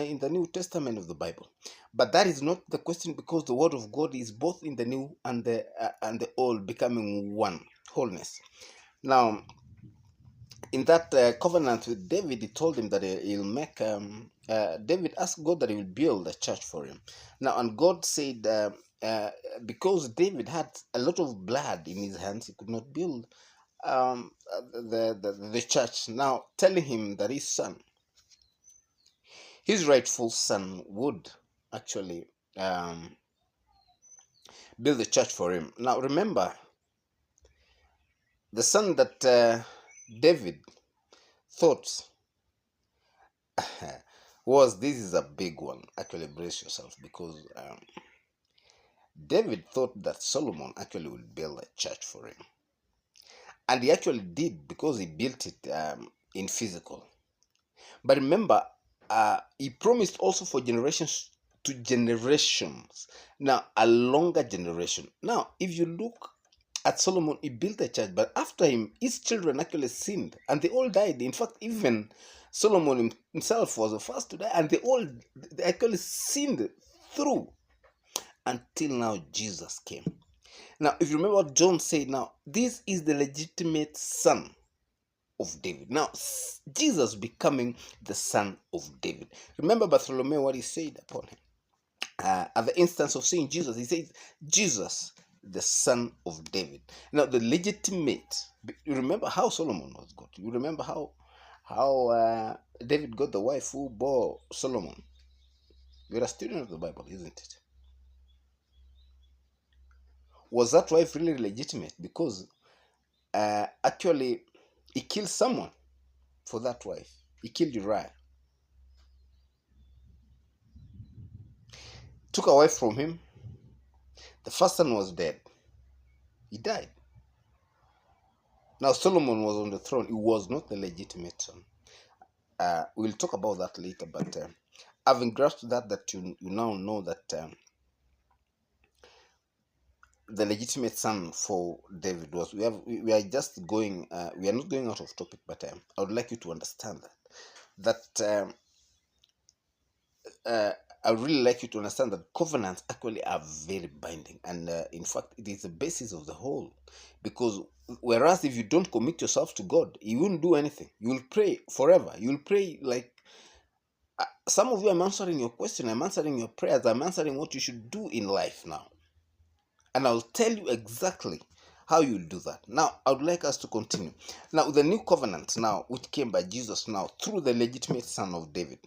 in the New Testament of the Bible. But that is not the question, because the Word of God is both in the New and the Old, becoming one wholeness. Now, in that covenant with David, he told him that he'll make. David asked God that he will build a church for him. Now, and God said, because David had a lot of blood in his hands, he could not build the church. Now, telling him that his rightful son, would actually build the church for him. Now, remember, the son that David thought this is a big one. Actually, brace yourself, because David thought that Solomon actually would build a church for him. And he actually did, because he built it in physical. But remember, he promised also for generations to generations. Now, a longer generation. Now, if you look at Solomon, he built a church, but after him, his children actually sinned, and they all died. In fact, even Solomon himself was the first to die, and they actually sinned through until now Jesus came. Now, if you remember what John said, now, this is the legitimate son of David. Now, Jesus becoming the son of David. Remember Bartholomew, what he said upon him. At the instance of seeing Jesus, he says, Jesus, the son of David. Now, the legitimate, you remember how Solomon was got. You remember how David got the wife who bore Solomon. You're a student of the Bible, isn't it? Was that wife really legitimate? Because actually, he killed someone for that wife. He killed Uriah. Took a wife from him. The first son was dead. He died. Now, Solomon was on the throne. He was not the legitimate son. We'll talk about that later, but having grasped that you now know that the legitimate son for David was, we are just going, we are not going out of topic, but I would like you to understand that I would really like you to understand that covenants actually are very binding, and in fact, it is the basis of the whole. Because whereas if you don't commit yourself to God, you won't do anything. You will pray forever. You will pray like some of you. I'm answering your question. I'm answering your prayers. I'm answering what you should do in life now, and I'll tell you exactly how you'll do that. Now, I would like us to continue now with the new covenant now, which came by Jesus now through the legitimate son of David.